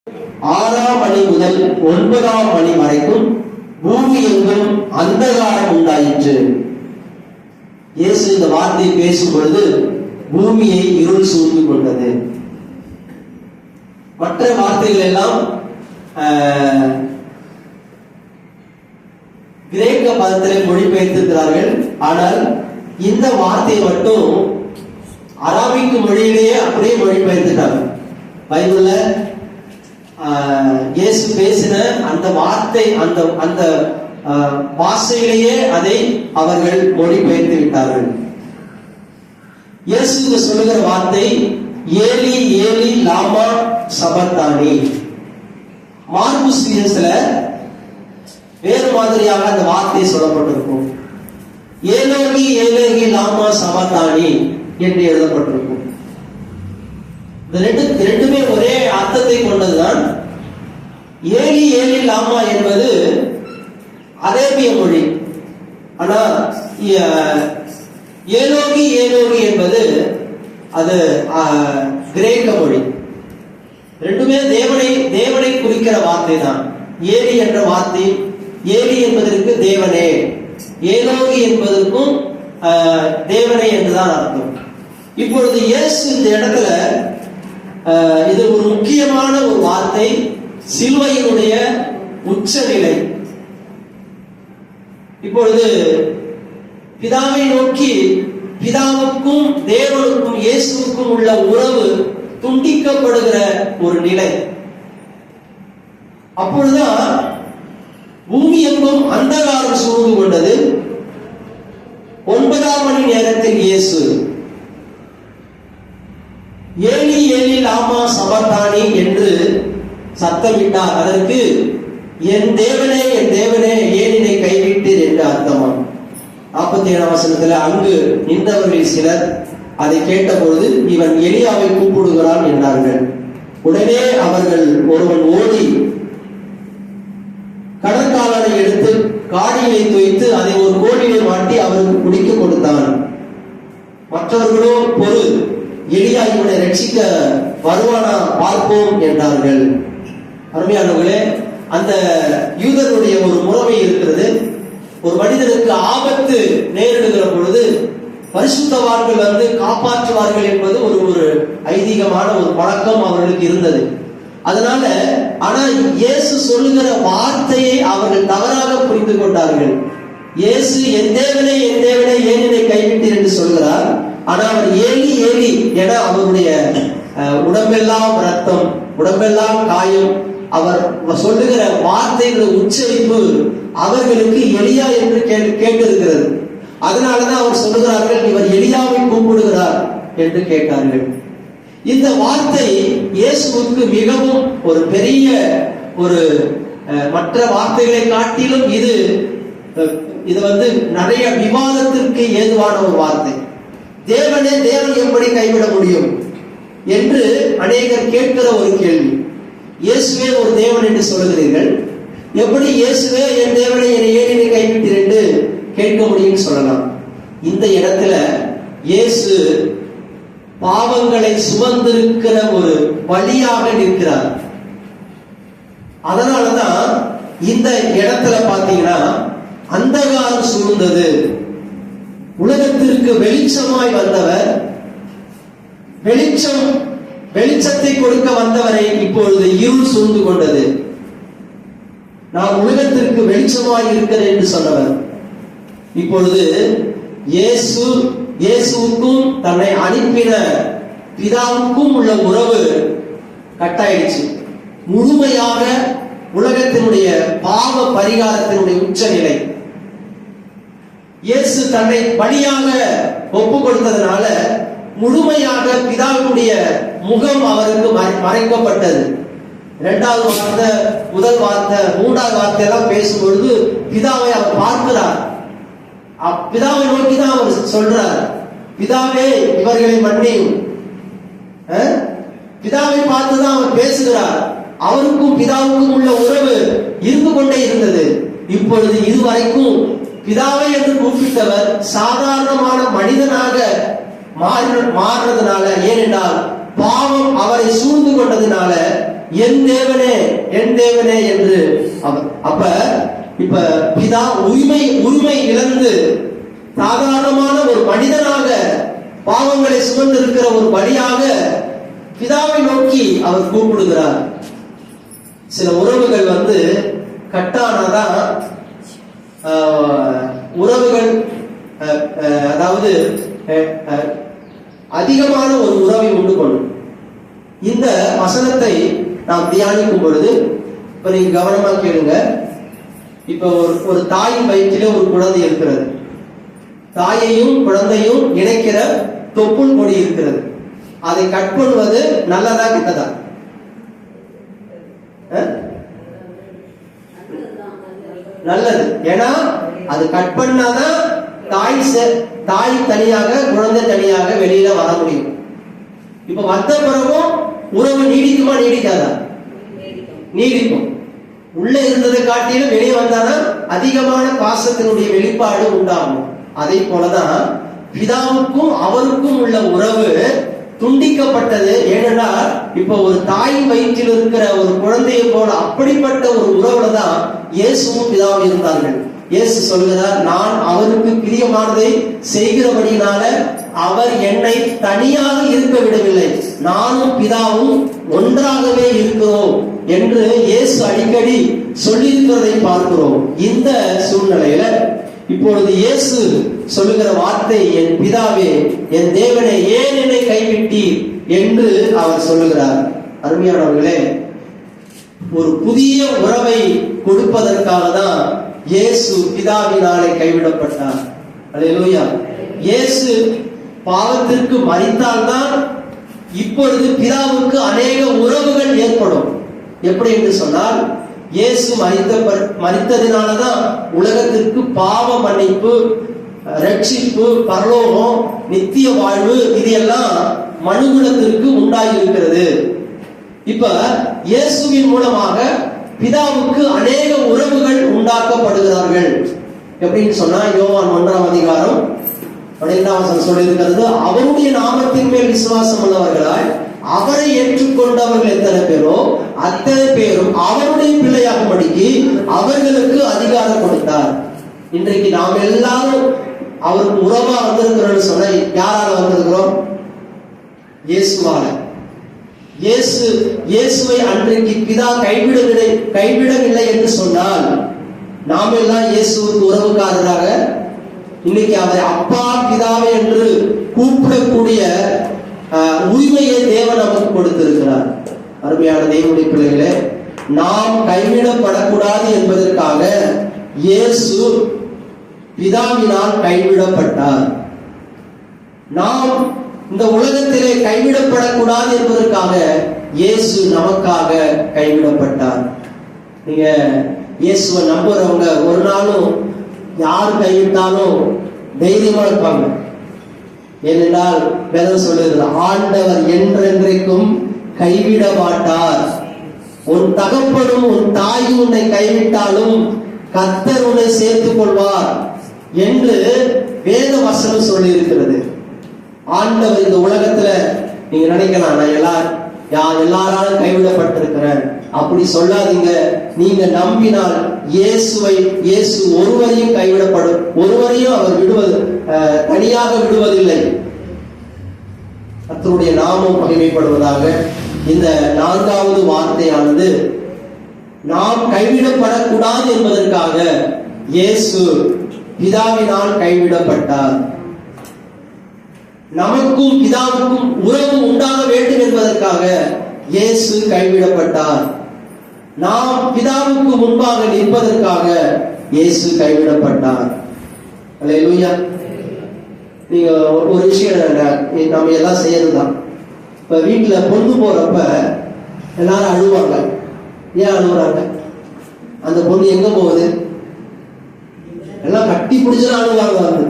6ஆம் மணி முதல் 9ஆம் மணி வரைக்கும் பூமி எங்கும் அந்தகாரம் உண்டாயிற்று. இயேசு இந்த வார்த்தை பேசும் பொழுது பூமியை இருள் சூழ்ந்து கொண்டது. மற்ற வார்த்தைகள் எல்லாம் கிரேக்க பதத்திலே மொழிபெயர்த்திருக்கிறார்கள். ஆனால் இந்த வார்த்தை மட்டும் அராபிக் மொழியிலேயே அப்படியே மொழிபெயர்த்துட்டாங்க. பைபிள்ல இயேசு பேசின அந்த வார்த்தை அந்த அந்த பாஷையிலேயே அதை அவர்கள் மொழிபெயர்த்து விட்டார்கள். இயேசு சொல்லுகிற வார்த்தை ஏலி ஏலி லாமா சபத்தானி. மார்க்குஸ் சுவிசேஷத்துல வேறு மாதிரியாக அந்த வார்த்தை சொல்லப்பட்டிருக்கும். ஏலோகி ஏலோகி லாமா சபத்தானி என்று எழுதப்பட்டிருக்கும். ரெண்டுமே ஒரே அர்த்தத்தை கொண்டதுதான். ஏலி ஏலி லாமா என்பது அரேபிய மொழி. ஆனா ஏலோகி ஏலோகி என்பது அது கிரேக்க மொழி. ரெண்டுமே தேவனை குறிக்கிற வார்த்தை தான். ஏலி என்ற வார்த்தை, ஏலி என்பதற்கு தேவனே, ஏலோகி என்பதற்கும் தேவனே என்றுதான் அர்த்தம். இப்பொழுது இயேசு இந்த இடத்துல இது ஒரு முக்கியமான ஒரு வார்த்தை, சிலுவையினுடைய உச்சநிலை. இப்பொழுது பிதாவை நோக்கி பிதாவுக்கும் தேவனுக்கும் இயேசுவுக்கும் உள்ள உறவு துண்டிக்கப்படுகிற ஒரு நிலை. அப்பொழுதுதான் பூமி எங்கும் அந்தகாரம் சூழ்ந்து கொண்டது. 9ஆம் மணி நேரத்தில் இயேசு ஏலி ஏலி லாமா சபத்தானி என்று சத்தமிட்டார். அதற்கு என் தேவனே ஏன் என்னை கைவிட்டீர் என்று அர்த்தமாம். 47ஆம் வசனத்தில் அங்கு நின்றவர்கள் சிலர் அதை கேட்டபொழுது இவன் எலியாவை கூப்பிடுகிறான் என்றார்கள். உடனே அவர்கள் ஒருவன் ஓடி கடற்காலனை எடுத்து காடியை தோய்த்து அதை ஒரு கோடியை மாட்டி அவருக்கு குடிக்க கொடுத்தான். மற்றவர்களோ பொறு, எலியா இவனை ரட்சிக்க வருவானா பார்ப்போம் என்றார்கள். அருமையானவர்களே, அந்த யூதருடைய ஒரு முறைமை இருக்கிறது. ஒரு மனிதனுக்கு ஆபத்து நேரிடுகிற பொழுது பரிசுத்தவான்கள் வந்து காப்பாற்றுவார்கள் என்பது ஒரு ஐதீகமான ஒரு பழக்கம் அவர்களுக்கு இருந்தது. அதனால ஆனா இயேசு சொல்லுகிற வார்த்தையை அவர்கள் தவறாக புரிந்து கொண்டார்கள். இயேசு என் தேவனே ஏன் என்னை கைவிட்டீர் என்று சொல்கிறார். ஆனா அவர் ஏலி ஏலி என அவருடைய உடம்பெல்லாம் ரத்தம், உடம்பெல்லாம் காயம், அவர் சொல்லுகிற வார்த்தைகள் உச்சரிப்பு அவர்களுக்கு எலியா என்று கேட்டிருக்கிறது. அதனாலதான் அவர் சொல்லுகிறார்கள் இவர் எலியாவை கூப்பிடுகிறார் என்று கேட்டார்கள். இந்த வார்த்தை இயேசுவுக்கு மிகவும் ஒரு பெரிய ஒரு மற்ற வார்த்தைகளை காட்டிலும் இது வந்து நிறைய விவாதத்திற்கு ஏதுவான ஒரு வார்த்தை. தேவன் எப்படி கைவிட முடியும் என்று அநேகர் கேட்கிற ஒரு கேள்வி. இயேசுவே ஒரு தேவன் என்று சொல்லுகிறீர்கள், எப்படி இயேசுவே என் தேவனை ஏன் என்னை கைவிட்டீர் என்று கேட்க முடியும் சொல்லலாம். இந்த இடத்துல இயேசு பாவங்களை சுமந்திருக்கிற ஒரு வழியாக நிற்கிறார். அதனாலதான் இந்த இடத்துல பாத்தீங்கன்னா அந்தகாரம் சூழ்ந்தது. உலகத்திற்கு வெளிச்சமாய் வந்தவர், வெளிச்சத்தை கொடுக்க வந்தவரை இப்பொழுது இருள் சூழ்ந்து கொண்டது. நான் உலகத்திற்கு வெளிச்சமாய் இருக்கிறேன் என்று சொன்னவர் இப்பொழுது இயேசுவுக்கும் தன்னை அனுப்பின பிதாவுக்கும் உள்ள உறவு கட்டாயிடுச்சு. முழுமையாக உலகத்தினுடைய பாவ பரிகாரத்தினுடைய உச்சநிலை. இயேசு தன்னை பலியாக ஒப்பு கொடுத்ததுனால முழுமையாக பிதாவுடைய முகம் அவருக்கு மறைக்கப்பட்டது. 2வது வார்த்தை, முதல் வார்த்தை, 3வது வார்த்தை எல்லாம் பேசும்பொழுது பிதாவை அவர் பார்க்கிறார். பிதாவை நோக்கி தான் அவர் சொல்றார், பிதாவே இவர்களை மன்னியும். பிதாவை பார்த்துதான் அவர் பேசுகிறார். அவருக்கும் பிதாவுக்கும் உள்ள உறவு இருந்து கொண்டே இருந்தது. இப்பொழுது இதுவரைக்கும் பிதாவை என்று கூப்பிட்டவர் சாதாரணமான மனிதனாக மாறினதுனால, ஏனென்றால் பாவம் அவரை சூழ்ந்து கொண்டதுனால என் தேவனே என் தேவனே என்று அப்ப இப்ப பிதா உரிமை இழந்து சாதாரணமான ஒரு மனிதனாக பாவங்களை சுமந்திருக்கிற ஒரு பலியாக பிதாவை நோக்கி அவர் கூப்பிடுகிறார். சில உறவுகள் கட்டானாதான் உறவுகள், அதாவது அதிகமான ஒரு உறவை உண்டு கொள்ளும். இந்த வசனத்தை நாம் தியானிக்கும் பொழுது இப்ப நீங்க கவனமா கேளுங்க. இப்ப ஒரு தாயின் வயிற்றிலே ஒரு குழந்தை இருக்கிறது. தாயையும் குழந்தையும் இணைக்கிற தொப்புள் கொடி இருக்கிறது. அதை கட் பண்ணுவது நல்லதா கெட்டதா? நல்லது. ஏன்னா அது கட் பண்ணாதான் தாய் தனியாக குழந்தை தனியாக வெளியில வர முடியும். இப்ப வந்த பிறகும் உறவு நீடிக்குமா நீடிக்காதா? நீடிக்கும். உள்ள இருந்ததை காட்டிலும் வெளியே வந்தாதான் அதிகமான பாசத்தினுடைய வெளிப்பாடு உண்டாகும். அதே போலதான் பிதாவுக்கும் அவருக்கும் உள்ள உறவு துண்டிக்கப்பட்டது. ஏனென்றால் இப்ப ஒரு தாயின் வயிற்றில் இருக்கிற ஒரு குழந்தையை போல அப்படிப்பட்ட ஒரு உறவுல தான் இயேசுவும் பிதாவும் இருந்தார்கள். இயேசு சொல்கிறார், நான் அவருக்கு பிரியமானதை செய்கிறபடினால அவர் என்னை தனியாக இருக்க விடவில்லை, நானும் பிதாவும் ஒன்றாகவே இருக்கிறோம் என்று இயேசு அடிக்கடி சொல்லியிருக்கிறதை பார்க்கிறோம். இந்த சூழ்நிலையில இப்பொழுது இயேசு சொல்லுகிற வார்த்தை, என் பிதாவே என் தேவனே ஏன் என்னை கைவிட்டீர் என்று அவர் சொல்லுகிறார். அருமையானவர்களே, ஒரு புதிய உறவை கொடுப்பதற்காக தான் இயேசு பிதாவினாலே கைவிடப்பட்டார். அல்லேலூயா. இயேசு பாவத்திற்கு மரித்தால்தான் இப்பொழுது பிதாவுக்கு அநேக உறவுகள் ஏற்படும். எப்படி என்று சொன்னால், இயேசு மரித்ததினாலதான் உலகத்திற்கு பாவ மன்னிப்பு, ரட்சிப்பு, பரலோகம், நித்திய வாழ்வு இது எல்லாம் மனுகுலத்திற்கு உண்டாகியிருக்கிறது. இப்ப இயேசுவின் மூலமாக பிதாவுக்கு அநேக உறவுகள் உண்டாக்கப்படுகிறார்கள். எப்படின்னு சொன்னா, யோவான் 1ஆம் அதிகாரம் 12ஆம் வசனம் சொல்லியிருக்கிறது, அவருடைய நாமத்தின் மேல் விசுவாசம் உள்ளவர்களாய் அவரை ஏற்றுக்கொண்டவர்கள் எத்தனை பேரோ அத்தனை பேரும் அவருடைய பிள்ளையாகும்படிக்கு அவர்களுக்கு அதிகாரம் கொடுத்தார். இன்றைக்கு நாம் எல்லாரும் அவருக்கு உறவா வந்திருக்கிறோம் சொன்ன, யாரால வந்திருக்கிறோம்? இயேசுவால. இயேசுவை அன்றைக்கு பிதா கைவிடவில்லை என்று சொன்னால், நாம் எல்லாம் இயேசுவுக்கு உறவுக்காரராக இன்னைக்கு அவரை அப்பா பிதாவே என்று கூப்பிடக்கூடிய உரிமையை தேவன் நமக்கு கொடுத்திருக்கிறார். அருமையான தேவனுடைய பிள்ளைகளே, நாம் கைவிடப்படக்கூடாது என்பதற்காக இயேசு பிதாவினால் கைவிடப்பட்டார். நாம் இந்த உலகத்திலே கைவிடப்படக்கூடாது என்பதற்காக இயேசு நமக்காக கைவிடப்பட்டார். நீங்க இயேசுவை நம்புறவங்க ஒரு நாளும் யார் கைவிட்டாலும் தைரியமா இருப்பாங்க. ஏனென்றால் வேதம் சொல்லுகிறது, ஆண்டவர் என்றென்றைக்கும் கைவிட மாட்டார். உன் தகப்பனும் உன் தாயும் உன்னை கைவிட்டாலும் கர்த்தர் உன்னை சேர்த்துக் கொள்வார் என்று வேத வசனம் சொல்லி இருக்கிறது. ஆண்டவர் இந்த உலகத்துல, நீங்க நினைக்கலாம் நான் எல்லாராலும் கைவிடப்பட்டிருக்கிறேன், அப்படி சொல்லாதீங்க. நீங்க நம்பினால் இயேசு ஒருவரையும் ஒருவரையும் அவர் தனியாக விடுவதில்லை. கர்த்தருடைய நாமம் மகிமைப்படுவதாக. இந்த 4வது வார்த்தையானது நாம் கைவிடப்படக்கூடாது என்பதற்காக இயேசு பிதாவினால் கைவிடப்பட்டார். நமக்கும் பிதாவுக்கும் உறவு உண்டாக வேண்டும் என்பதற்காக இயேசு கைவிடப்பட்டார். நாம் பிதாவுக்கு முன்பாக நிற்பதற்காக இயேசு கைவிடப்பட்டார். அல்லேலூயா. நீங்க ஒரு விஷயம் நம்ம எல்லாம் செய்யறதுதான். இப்ப வீட்டுல பொண்ணு போறப்ப எல்லாரும் அழுவாங்க. ஏன் அழுகுறாங்க? அந்த பொண்ணு எங்க போகுது? எல்லாம் கட்டி பிடிச்சுதான் அழுவாங்க.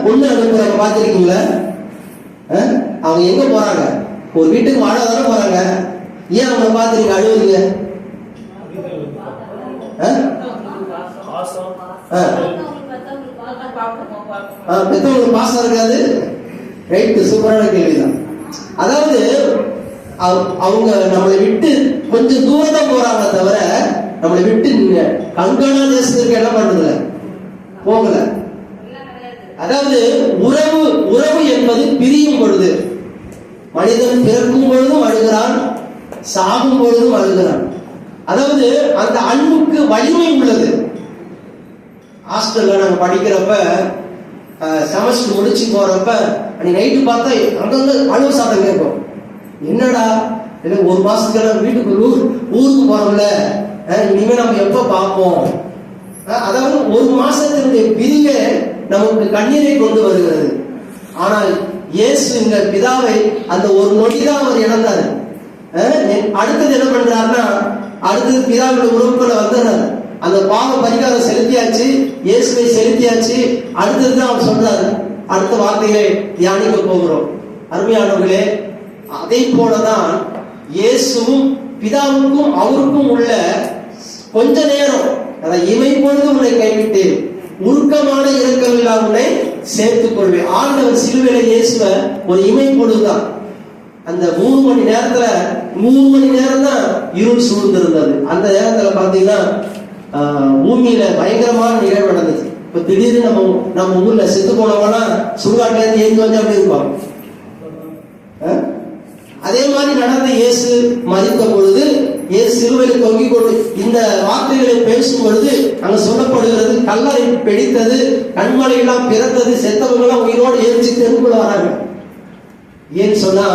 பொண்ணு அனுப்புறாங்க, பார்த்திருக்கீங்களா? அவங்க எங்க போறாங்க? ஒரு வீட்டுக்கு வாழ தானே போறாங்க. ஏன் அவங்க பார்த்துருங்க அழுவுறீங்க? பெத்தவங்களுக்கு பாசம் இருக்காது. ரைட்டு, சூப்பரான கேள்விதான். அதாவது அவங்க நம்மளை விட்டு கொஞ்சம் தூரம் தான் போறாங்க தவிர நம்மளை விட்டு கண்காணா தேசத்திற்கு என்ன பண்றதுல போகல. அதாவது உறவு என்பது பிரியும் பொழுது, மனிதன் பிறக்கும் பொழுதும் அழுகிறான், சாகும் பொழுதும் அழுகிறான். அதாவது அந்த அன்புக்கு வலிமை உள்ளது. ஹாஸ்டல்ல நாங்க படிக்கிறப்ப செமஸ்டர் முடிச்சு போறப்ப அன்னைக்கு நைட்டு பார்த்தா அங்கங்க அழுவ சாதம் கேட்கும். என்னடா இல்லை, ஒரு மாசத்துக்கு வீட்டுக்கு ஊருக்கு போறோம்ல, இனிமே நம்ம எப்ப பார்ப்போம். அதாவது ஒரு மாசத்தினுடைய பிரிவே நமக்கு கண்ணீரை கொண்டு வருகிறது. ஆனால் இயேசு இந்த பிதாவை அந்த ஒரு நொடிதான் அவர் இழந்தாரு. அடுத்தது என்ன பண்றாருன்னா, அடுத்தது பிதாவுடைய உறவுக்குள்ள வந்தார். அந்த பாவ பரிகாரம் செலுத்தியாச்சு, இயேசுவை செலுத்தியாச்சு. அடுத்ததுதான் அவர் சொல்றாரு. அடுத்த வார்த்தைகளை தியானிக்க போகிறோம். அருமையானவர்களே, அதை போலதான் இயேசுவும் பிதாவுக்கும் அவருக்கும் உள்ள கொஞ்ச நேரம், இமை பொழுது உன்னை கைவிட்டேன், உருக்கமான இரக்கமில்லா உன்னை சேர்த்துக் கொள்வேன். ஆண்டவர் சிலுவையில இயேசுவ ஒரு இமை பொழுதுதான், அந்த 3 மணி நேரத்துல 3 மணி நேரம் தான் இருள் சூழ்ந்திருந்தது. அந்த நேரத்துல பாத்தீங்கன்னா பூமியில பயங்கரமான நிகழ்வு நடந்தது. இப்ப திடீர்னு நம்ம ஊர்ல செத்து போனவனா சுடுகாட்டுல இருந்து ஏறி வந்து அப்படி இருப்பாங்க. அதே மாதிரி நடந்த இயேசு மரித்த பொழுது, இயேசு சிலுவையில் தொங்கிக் கொண்டு இந்த வார்த்தைகளை பேசும் பொழுது அங்க சொல்லப்படுகிறது, கல்லறை பிடித்தது, கண்மலை எல்லாம் பிறந்தது, செத்தவங்க எல்லாம் உயிரோடு எழுச்சி தெருக்குள்ள வராங்க. ஏன்னு சொன்னா,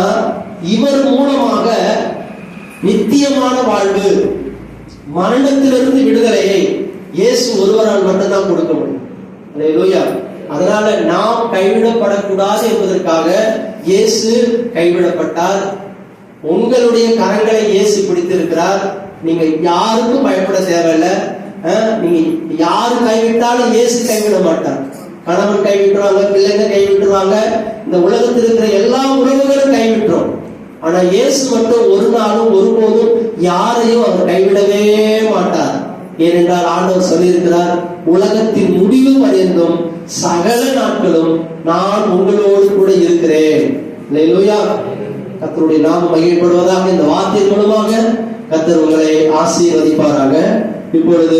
இவர் மூலமாக நித்தியமான வாழ்வு, மரணத்திலிருந்து விடுதலையை இயேசு ஒருவரால் மட்டும்தான் கொடுக்க முடியும். அல்லேலூயா. அதனால நாம் கைவிடப்படக்கூடாது என்பதற்காக இயேசு கைவிடப்பட்டார். உங்களுடைய கரங்களை இயேசு பிடித்திருக்கிறார். நீங்க யாருக்கும் பயப்பட தேவையில்லை. நீங்க யாரு கைவிட்டாலும் இயேசு கைவிட மாட்டார். கணவன் கைவிட்டுருவாங்க, பிள்ளைங்க கைவிட்டுருவாங்க, இந்த உலகத்தில் இருக்கிற எல்லா உறவுகளும் கைவிட்டுரும். ஆனா இயேசு மட்டும் ஒரு நாளும் ஒருபோதும் யாரையும் அவர் கைவிடவே மாட்டார். ஏனென்றால் ஆண்டவர் சொல்லியிருக்கிறார், உலகத்தின் முடிவு பரியந்தம் சகல நாட்களும் நான் உங்களோடு கூட இருக்கிறேன். அல்லேலூயா. கர்த்தருடைய நாமம் மகிமைப்படுவதாக. இந்த வார்த்தை மூலமாக கர்த்தர் உங்களை ஆசீர்வதிப்பாராக. இப்பொழுது